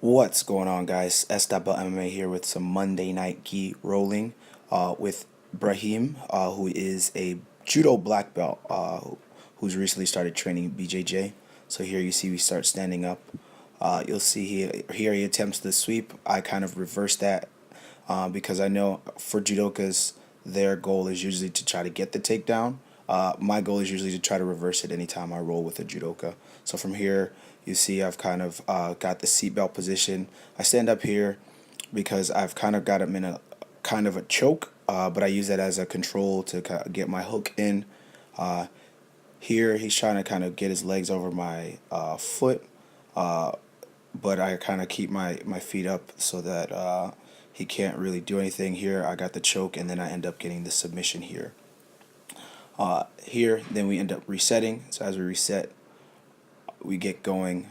What's going on, guys? MMA here with some Monday Night Gi rolling with Brahim, who is a Judo black belt who's recently started training BJJ. So here you see we start standing up. You'll see here he attempts the sweep. I kind of reverse that because I know for judokas, their goal is usually to try to get the takedown. My goal is usually to try to reverse it anytime I roll with a judoka. So from here, you see I've kind of got the seatbelt position. I stand up here because I've kind of got him in a kind of a choke, but I use that as a control to get my hook in. Here he's trying to kind of get his legs over my foot, but I kind of keep my feet up so that he can't really do anything. Here I got the choke, and then I end up getting the submission here. Here then we end up resetting. So as we reset, we get going,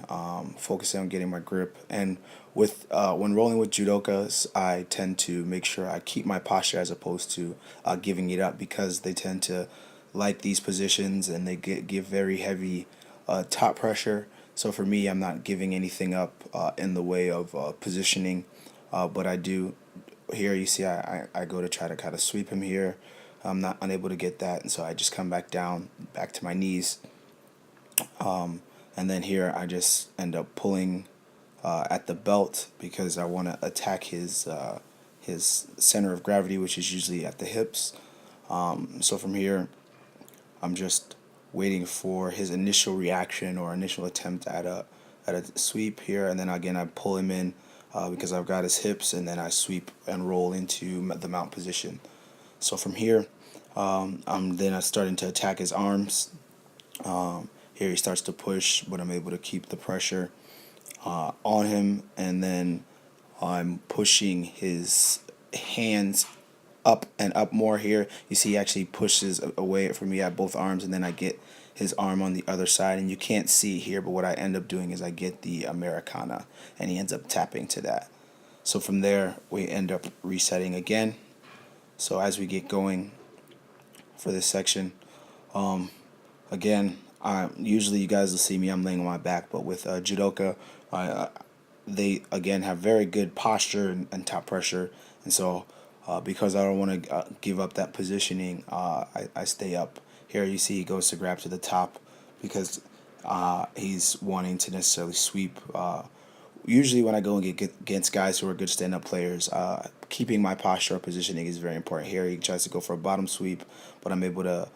focusing on getting my grip. And with when rolling with judokas, I tend to make sure I keep my posture as opposed to giving it up, because they tend to like these positions and they give very heavy top pressure. So for me, I'm not giving anything up in the way of positioning, but I do. Here you see I go to try to kind of sweep him here. I'm not unable to get that, and so I just come back down, back to my knees. And then here I just end up pulling at the belt because I want to attack his center of gravity, which is usually at the hips. So from here, I'm just waiting for his initial reaction or initial attempt at a sweep here, and then again I pull him in because I've got his hips, and then I sweep and roll into the mount position. So from here, I'm starting to attack his arms. Here he starts to push, but I'm able to keep the pressure on him, and then I'm pushing his hands up and up more. Here you see he actually pushes away from me at both arms, and then I get his arm on the other side, and you can't see here, but what I end up doing is I get the Americana, and he ends up tapping to that. So from there we end up resetting again. So as we get going for this section, again, usually you guys will see me, I'm laying on my back, but with judoka, they again have very good posture and top pressure, and so because I don't want to give up that positioning, I stay up. Here you see he goes to grab to the top because he's wanting to necessarily sweep. Usually when I go and get against guys who are good stand-up players, keeping my posture or positioning is very important. Here he tries to go for a bottom sweep, but I'm able to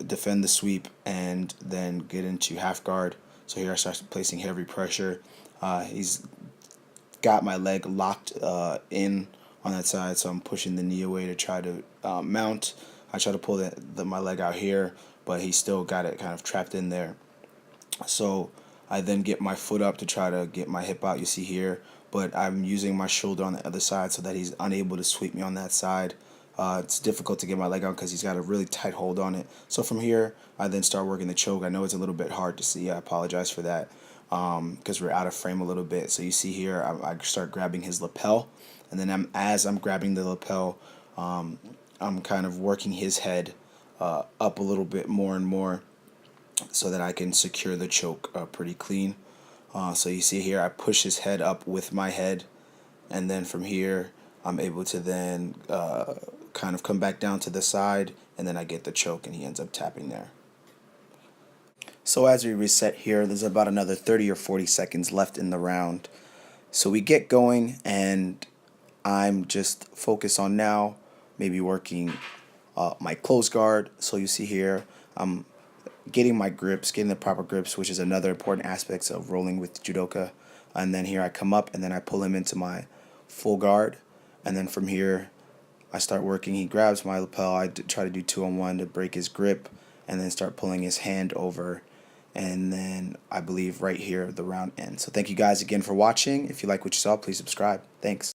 defend the sweep and then get into half guard. So here I start placing heavy pressure. He's got my leg locked in on that side, so I'm pushing the knee away to try to mount. I try to pull my leg out here, but he's still got it kind of trapped in there. So I then get my foot up to try to get my hip out, you see here, but I'm using my shoulder on the other side so that he's unable to sweep me on that side. It's difficult to get my leg out because he's got a really tight hold on it. So from here, I then start working the choke. I know it's a little bit hard to see. I apologize for that because we're out of frame a little bit. So you see here, I start grabbing his lapel, and then as I'm grabbing the lapel, I'm kind of working his head up a little bit more and more so that I can secure the choke pretty clean. So you see here, I push his head up with my head, and then from here, I'm able to then kind of come back down to the side, and then I get the choke, and he ends up tapping there. So as we reset here, there's about another 30 or 40 seconds left in the round. So we get going, and I'm just focused on now maybe working my close guard. So you see here, I'm getting my grips, getting the proper grips, which is another important aspect of rolling with judoka. And then here I come up, and then I pull him into my full guard, and then from here I start working. He grabs my lapel. I try to do 2-on-1 to break his grip, and then start pulling his hand over, and then I believe right here the round ends. So thank you guys again for watching. If you like what you saw, please subscribe. Thanks.